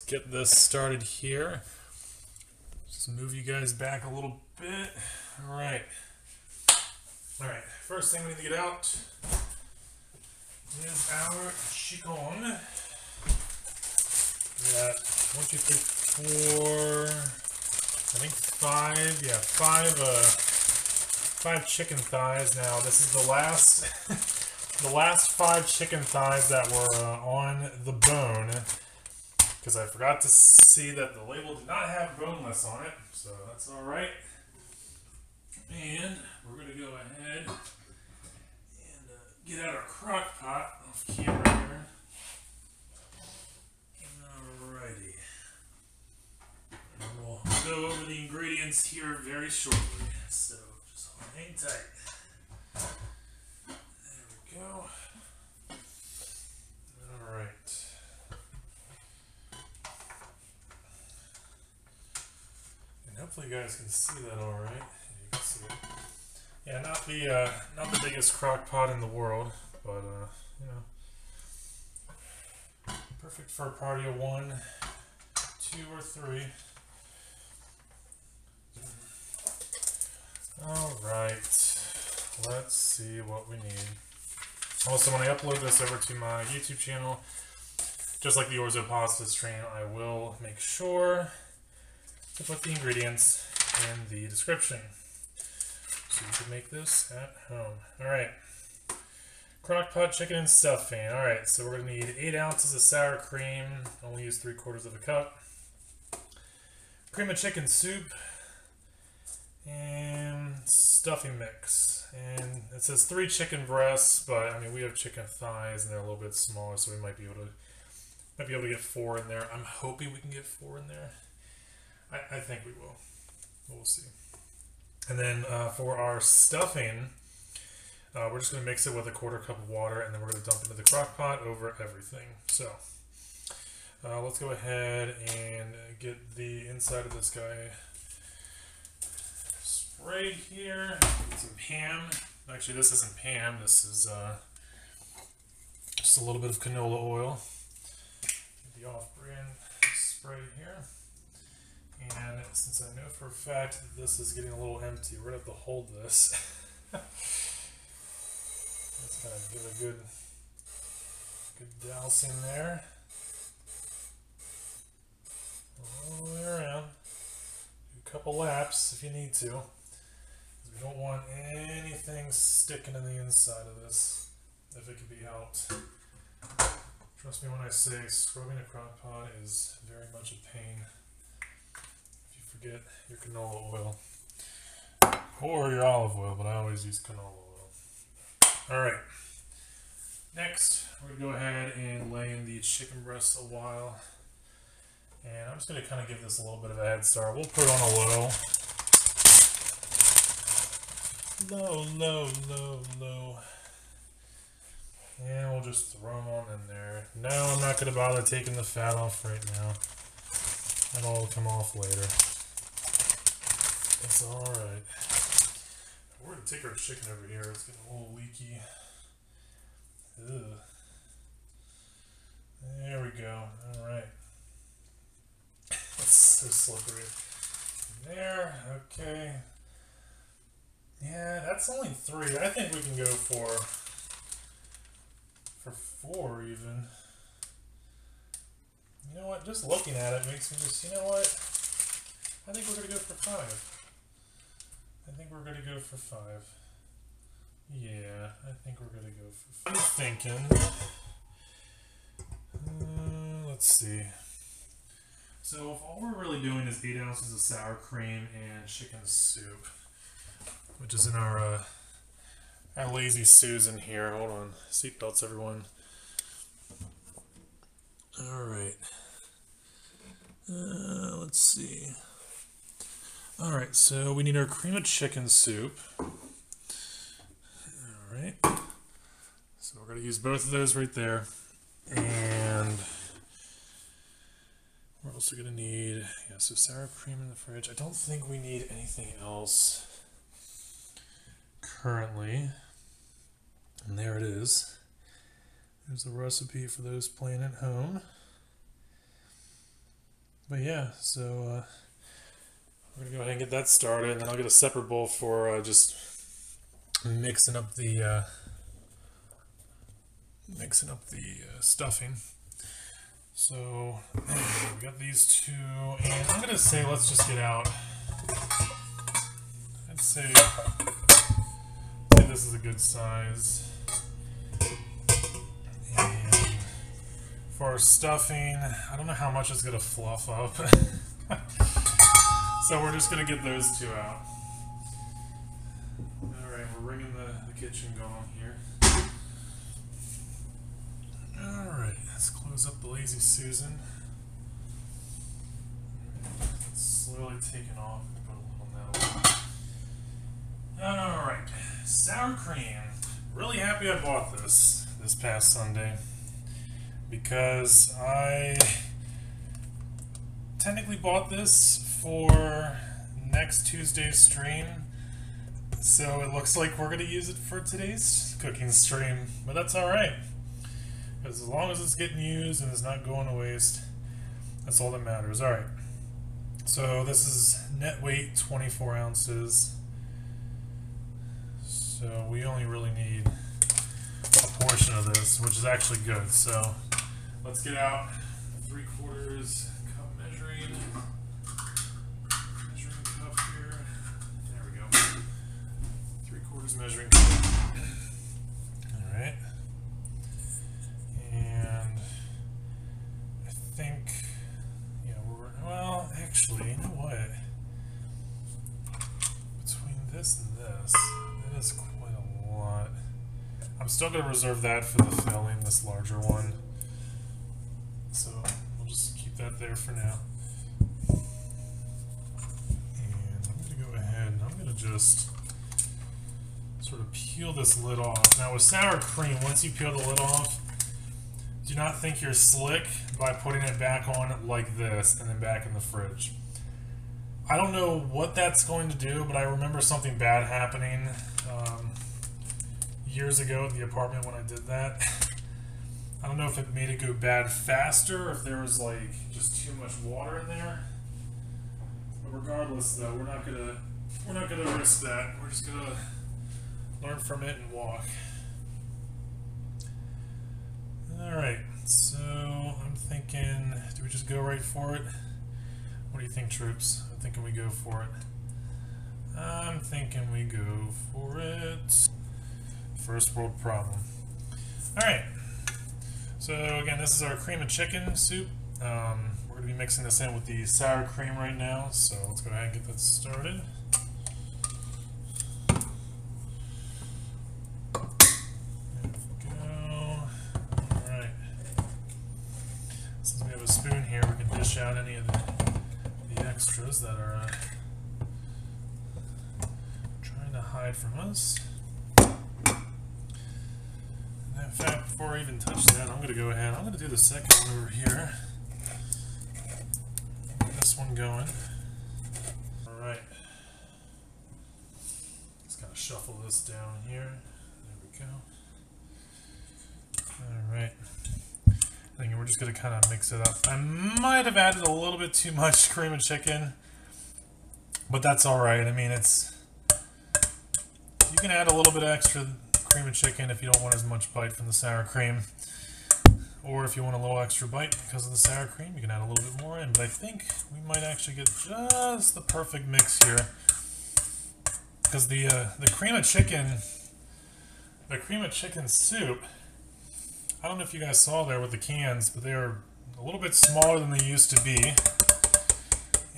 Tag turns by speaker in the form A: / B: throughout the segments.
A: get this started here. Just move you guys back a little bit. Alright. Alright, first thing we need to get out is our chicken. We got 1, 2, 3, 4, I think 5, yeah, five chicken thighs. Now this is the last the last 5 chicken thighs that were on the bone, because I forgot to see that the label did not have boneless on it, so that's alright. And we're going to go ahead and get out our crock pot off camera here. Alrighty. And we'll go over the ingredients here very shortly, so just hang tight. There we go. Alright. And hopefully you guys can see that alright. You can see it. Yeah, not the biggest crock pot in the world, but you know, perfect for a party of 1, 2, or 3. Alright, let's see what we need. Also, when I upload this over to my YouTube channel, just like the orzo pasta stream, I will make sure to put the ingredients in the description, so you can make this at home. Alright, crock-pot chicken and stuffing. Alright, so we're going to need 8 ounces of sour cream, only use 3/4 of a cup, cream of chicken soup, and stuffing mix. And it says 3 chicken breasts, but I mean we have chicken thighs and they're a little bit smaller, so we might be able to get 4 in there. I'm hoping we can get 4 in there. I think we will. We'll see. And then for our stuffing, we're just going to mix it with 1/4 cup of water, and then we're going to dump into the crock pot over everything. So let's go ahead and get the inside of this guy sprayed here. Get some ham. Actually, this isn't ham. This is just a little bit of canola oil. Get the off-brand spray here. And since I know for a fact that this is getting a little empty, we're going to have to hold this. Let's kind of give it a good dousing there. All the way around. Do a couple laps if you need to, because we don't want anything sticking in the inside of this, if it can be helped. Trust me when I say scrubbing a crock pot is very much a pain. Forget your canola oil or your olive oil, but I always use canola oil. Alright, next we're going to go ahead and lay in the chicken breasts a while, and I'm just going to kind of give this a little bit of a head start. We'll put it on a low, and we'll just throw them on in there. No, I'm not going to bother taking the fat off right now. That'll all come off later. It's alright. We're going to take our chicken over here. It's getting a little leaky. Ugh. There we go. Alright. It's so slippery. There. Okay. Yeah, that's only 3. I think we can go for 4 even. You know what? Just looking at it makes me just, you know what? I think we're going to go for 5. I think we're going to go for 5. Yeah, I think we're going to go for 5. I'm thinking. Let's see. So if all we're really doing is 8 ounces of sour cream and chicken soup, which is in our lazy Susan here. Hold on. Seatbelts, everyone. Alright. Let's see. Alright, so we need our cream of chicken soup. Alright. So we're going to use both of those right there. And we're also going to need, yeah, so sour cream in the fridge. I don't think we need anything else currently. And there it is. There's the recipe for those playing at home. But yeah, so we're gonna go ahead and get that started, and then I'll get a separate bowl for just mixing up the stuffing. So we got these two, and I'm gonna say let's just get out. I'd say this is a good size. And for our stuffing, I don't know how much it's gonna fluff up. So we're just gonna get those two out. Alright, we're ringing the kitchen going here. Alright, let's close up the Lazy Susan. It's slowly taking off. Put a little now. Alright, sour cream. Really happy I bought this past Sunday, because I technically bought this for next Tuesday's stream, so it looks like we're going to use it for today's cooking stream, but that's alright, because as long as it's getting used and it's not going to waste, that's all that matters. Alright, so this is net weight 24 ounces, so we only really need a portion of this, which is actually good. So let's get out 3/4 cup measuring cup here. There we go. 3/4 measuring cup. All right. And I think, yeah, well, actually, you know what? Between this and this, it is quite a lot. I'm still going to reserve that for the filling, this larger one. So we'll just keep that there for now. And I'm going to go ahead and I'm going to just sort of peel this lid off. Now with sour cream, once you peel the lid off, do not think you're slick by putting it back on like this and then back in the fridge. I don't know what that's going to do, but I remember something bad happening years ago at the apartment when I did that. I don't know if it made it go bad faster or if there was like just too much water in there. But regardless though, we're not gonna risk that. We're just gonna learn from it and walk. Alright, so I'm thinking, do we just go right for it? What do you think, troops? I'm thinking we go for it. I'm thinking we go for it. First world problem. Alright, so again, this is our cream and chicken soup. We're going to be mixing this in with the sour cream right now, so let's go ahead and get that started. There we go. Alright. Since we have a spoon here, we can dish out any of the extras that are trying to hide from us. In fact, before I even touch that, I'm going to go ahead. I'm going to do the second one over here. Get this one going. Alright. Just kind of shuffle this down here. There we go. Alright. I think we're just going to kind of mix it up. I might have added a little bit too much cream and chicken, but that's alright. I mean, you can add a little bit extra cream and chicken if you don't want as much bite from the sour cream, or if you want a little extra bite because of the sour cream, you can add a little bit more in. But I think we might actually get just the perfect mix here, because the cream of chicken soup, I don't know if you guys saw there with the cans, but they are a little bit smaller than they used to be,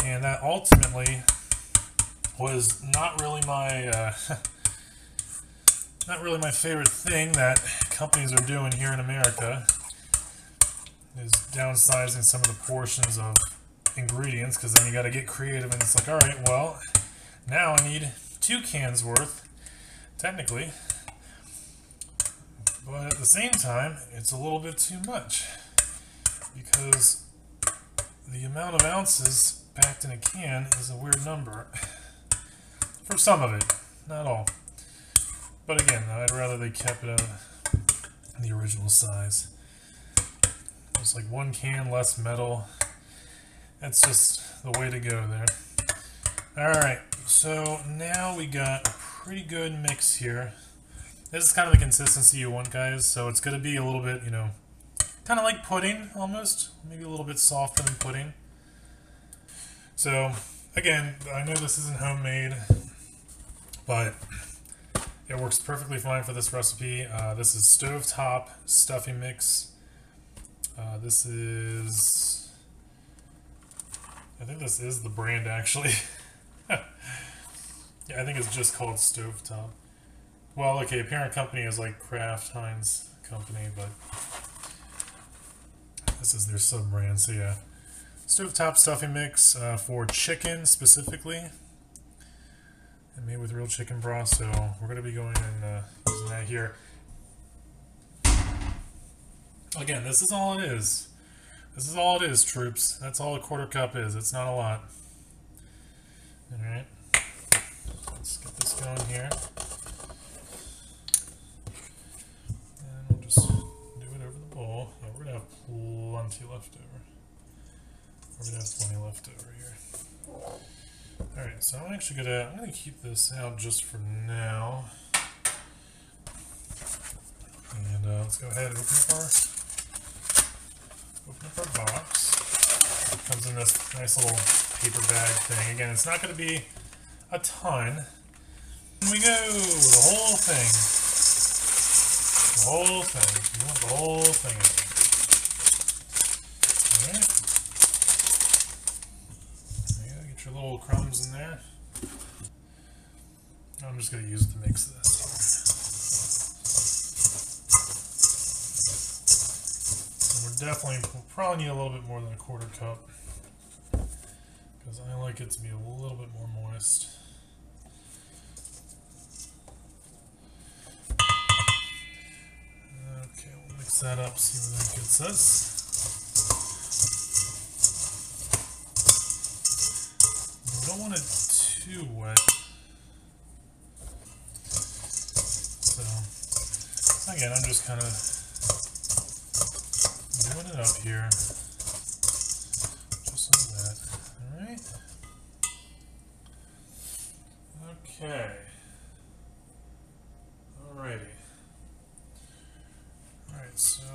A: and that ultimately was not really my not really my favorite thing that companies are doing here in America, is downsizing some of the portions of ingredients, because then you got to get creative, and it's like, alright, well, now I need 2 cans worth, technically, but at the same time, it's a little bit too much, because the amount of ounces packed in a can is a weird number, for some of it, not all. But again, I'd rather they kept it the original size. It's like 1 can less metal. That's just the way to go there. Alright, so now we got a pretty good mix here. This is kind of the consistency you want, guys, so it's going to be a little bit, you know, kind of like pudding, almost. Maybe a little bit softer than pudding. So, again, I know this isn't homemade, but it works perfectly fine for this recipe. This is stovetop stuffing mix. This is... I think this is the brand, actually. Yeah, I think it's just called stovetop. Well, okay, parent company is like Kraft Heinz company, but this is their sub-brand, so yeah. Stovetop stuffing mix for chicken specifically, and made with real chicken broth, so we're going to be going and using that here. Again, this is all it is. This is all it is, troops. That's all a quarter cup is. It's not a lot. Alright. Let's get this going here. And we'll just do it over the bowl. Yeah, we're going to have plenty left over. We're going to have plenty left over here. Alright, so I'm actually I'm gonna keep this out just for now. And let's go ahead and open up our box. It comes in this nice little paper bag thing. Again, it's not going to be a ton. Here we go, the whole thing. The whole thing. You want the whole thing in there. Alright. There you go, get your little crumbs in there. I'm just going to use it to mix this. We'll probably need a little bit more than a quarter cup, because I like it to be a little bit more moist. Okay, we'll mix that up, see where that gets us. We don't want it too wet. So, again, I'm just kind of doing it up here, just like that. Alright. Okay. Alrighty. Alright, so...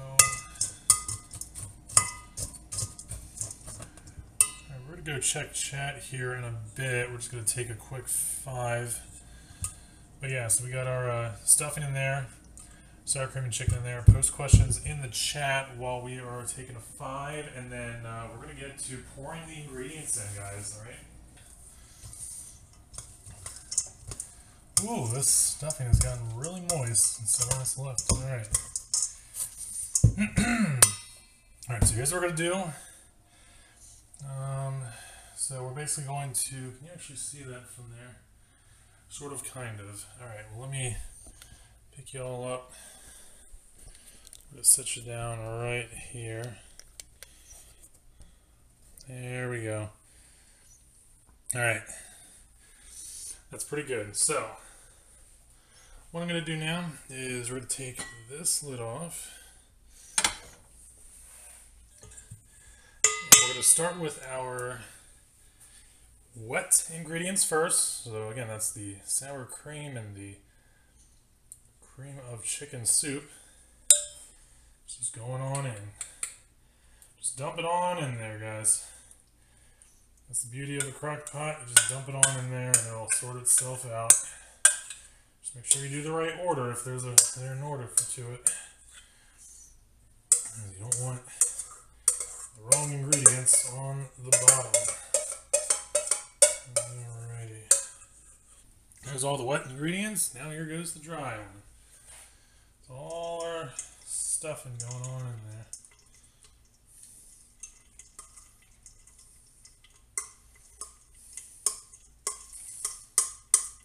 A: Alright, we're going to go check chat here in a bit. We're just going to take a quick 5. But yeah, so we got our stuffing in there. Sour cream and chicken in there. Post questions in the chat while we are taking a 5, and then we're going to get to pouring the ingredients in, guys, alright? Ooh, this stuffing has gotten really moist, and so it's left. Alright. Alright, so here's what we're going to do. So we're basically going to, can you actually see that from there? Sort of, kind of. Alright, well, let me pick you all up. I'm going to set you down right here. There we go. Alright. That's pretty good. So, what I'm going to do now is we're going to take this lid off. And we're going to start with our wet ingredients first. So again, that's the sour cream and the cream of chicken soup. Just going on in. Just dump it on in there, guys. That's the beauty of the Crockpot. You just dump it on in there and it'll sort itself out. Just make sure you do the right order if there's an order to it. You don't want the wrong ingredients on the bottom. Alrighty. There's all the wet ingredients. Now here goes the dry one. It's all our stuffing going on in there.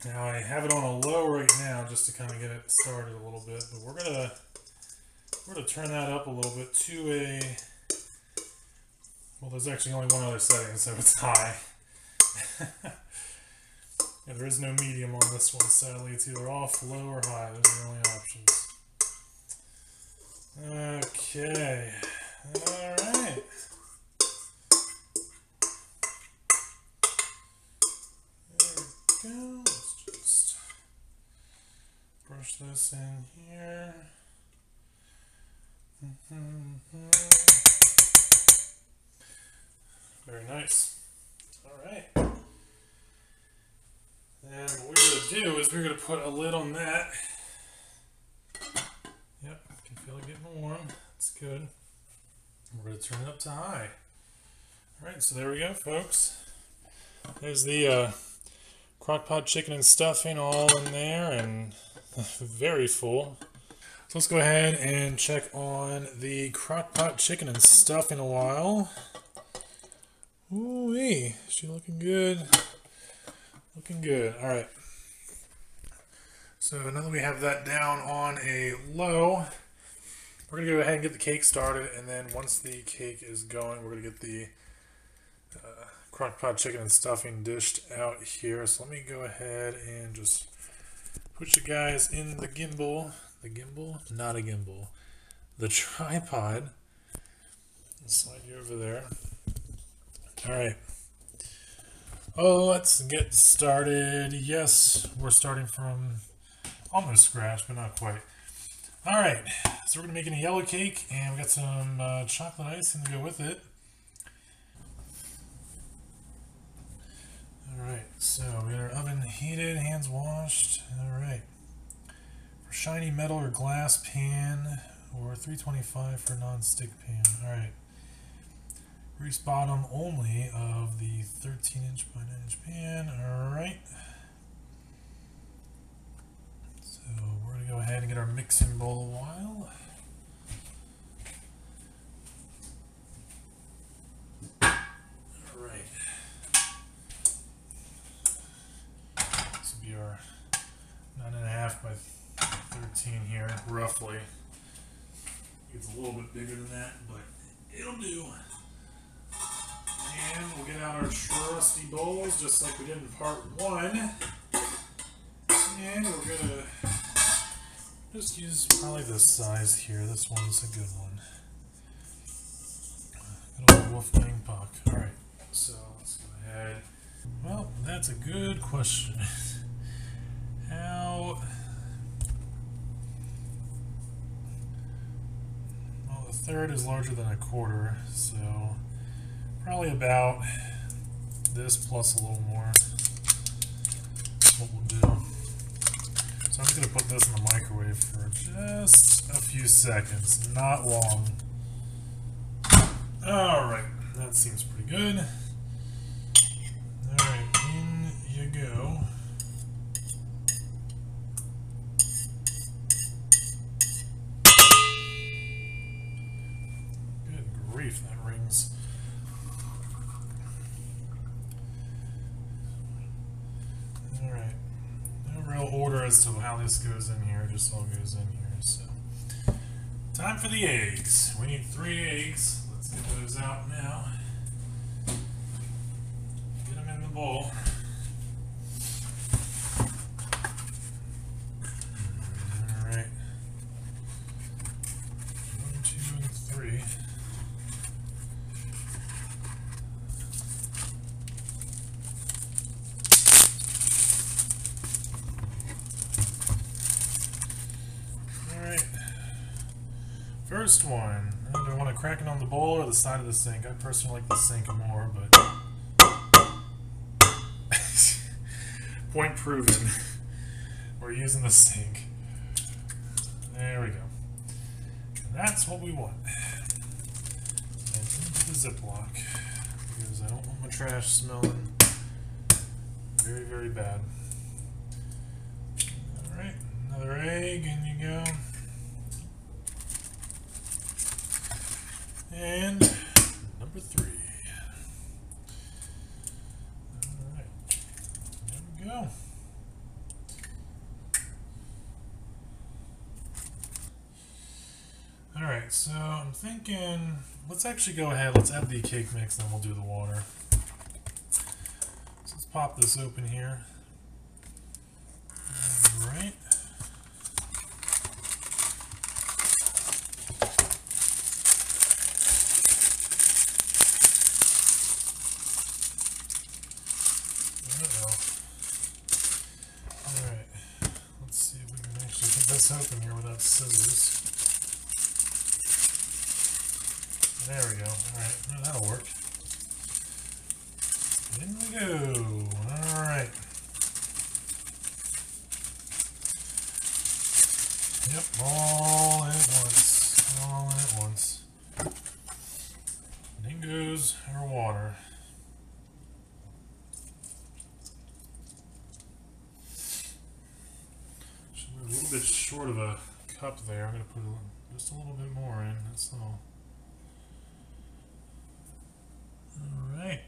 A: Now I have it on a low right now just to kind of get it started a little bit, but we're gonna turn that up a little bit to a, well, there's actually only one other setting, so it's high. Yeah, there is no medium on this one, sadly. It's either off, low, or high. Those are the only options. Okay. Alright. go. Let's just brush this in here. Very nice. Alright. And what we're going to do is we're going to put a lid on that. Yep, I can feel it getting warm. That's good. We're going to turn it up to high. Alright, so there we go, folks. There's the Crockpot chicken and stuffing all in there and very full. So let's go ahead and check on the Crockpot chicken and stuffing a while. Ooh-wee, she looking good. Looking good. Alright. So now that we have that down on a low, we're going to go ahead and get the cake started, and then once the cake is going, we're going to get the Crockpot chicken and stuffing dished out here. So let me go ahead and just put you guys in the gimbal. The gimbal? Not a gimbal. The tripod. I'll slide you over there. Alright. Oh, let's get started. Yes, we're starting from almost scratch, but not quite. Alright, so we're going to be making a yellow cake, and we got some chocolate icing to go with it. Alright, so we got our oven heated, hands washed. Alright. For shiny metal or glass pan, or 325 for non-stick pan. Alright. Grease bottom only of the 13-inch by 9-inch pan. Alright. So we're going to go ahead and get our mixing bowl a while. Alright. This will be our 9.5 by 13 here, roughly. It's a little bit bigger than that, but it'll do. And we'll get out our trusty bowls, just like we did in part 1. And we're going to just use probably this size here. This one's a good one. Good old Wolfgang Puck. Alright, so let's go ahead. Well, that's a good question. How... Well, a third is larger than a quarter, so... Probably about this plus a little more. That's what we'll do. So I'm just going to put this in the microwave for just a few seconds, not long. Alright, that seems pretty good. Alright, in you go. Good grief, that rings. Order as to how this goes in here, just all goes in here. So, time for the eggs. We need 3 eggs. Let's get those out now. Get them in the bowl. Alright. 1, 2, and 3. First one. Do I want to crack it on the bowl or the side of the sink? I personally like the sink more, but... Point proven. We're using the sink. There we go. And that's what we want. And into the Ziploc, because I don't want my trash smelling very, very bad. Alright, another egg, in you go. And number 3. Alright, there we go. Alright, so I'm thinking, let's actually go ahead, let's add the cake mix, then we'll do the water. So let's pop this open here. Alright. this open here without scissors. There we go. Alright, well, that'll work. In we go. Alright. Yep, all at once. All at once. And in goes our water. Should be a little bit short of a cup there. I'm going to put just a little bit more in. That's all. Alright.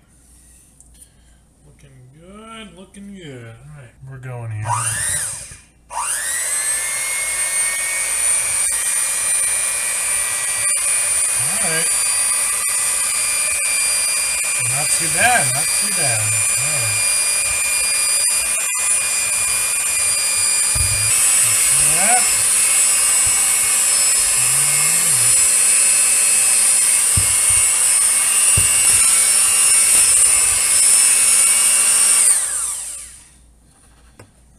A: Looking good, looking good. Alright, we're going here. Alright. Not too bad, not too bad. Alright. Yep.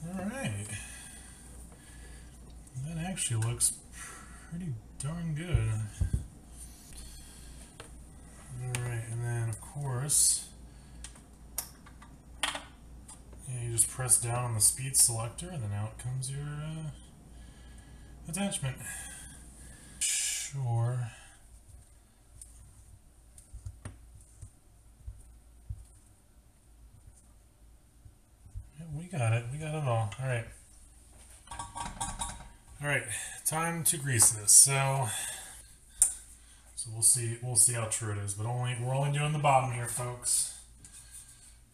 A: Alright. That actually looks pretty darn good. Alright, and then of course, you just press down on the speed selector and then out comes your attachment. Sure. Yeah, we got it all. Alright. Alright, time to grease this. So we'll see how true it is, but we're only doing the bottom here, folks.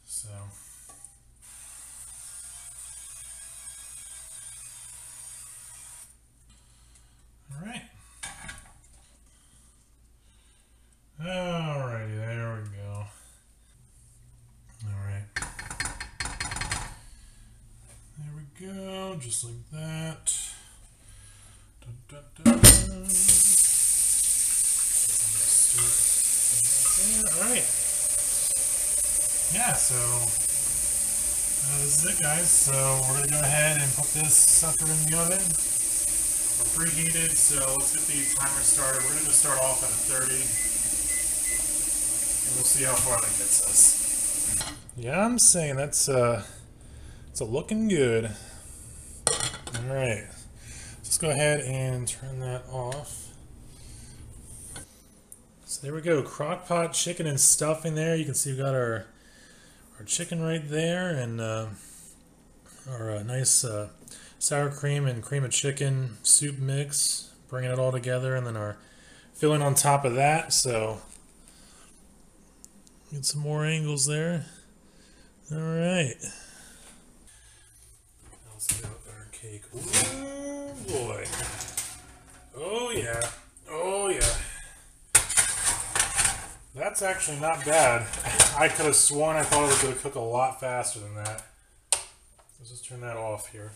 A: So alright. Alrighty, there we go. Alright. There we go, just like that. Dun, dun, dun. Alright. Yeah, so this is it, guys. So we're going to go ahead and put this sucker in the oven. We're preheated, so let's get the timer started. We're going to start off at 30. And we'll see how far that gets us. Yeah, I'm saying that's it's looking good. Alright. Let's go ahead and turn that off. So there we go, Crockpot chicken and stuffing there. You can see we've got our chicken right there, and our nice sour cream and cream of chicken soup mix, bringing it all together, and then our filling on top of that. So get some more angles there. All right. Let's get our cake. Oh boy. Oh yeah. Oh yeah. That's actually not bad. I could have sworn I thought it was going to cook a lot faster than that. Let's just turn that off here.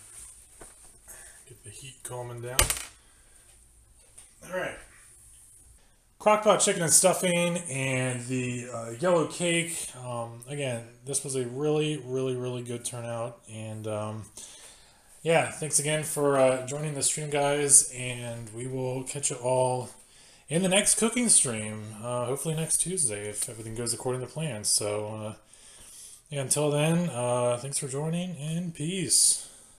A: Get the heat calming down. Alright. Crockpot chicken and stuffing and the yellow cake. Again, this was a really, really, really good turnout. And yeah, thanks again for joining the stream, guys. And we will catch you all in the next cooking stream, hopefully next Tuesday, if everything goes according to plan. So, yeah, until then, thanks for joining, and peace.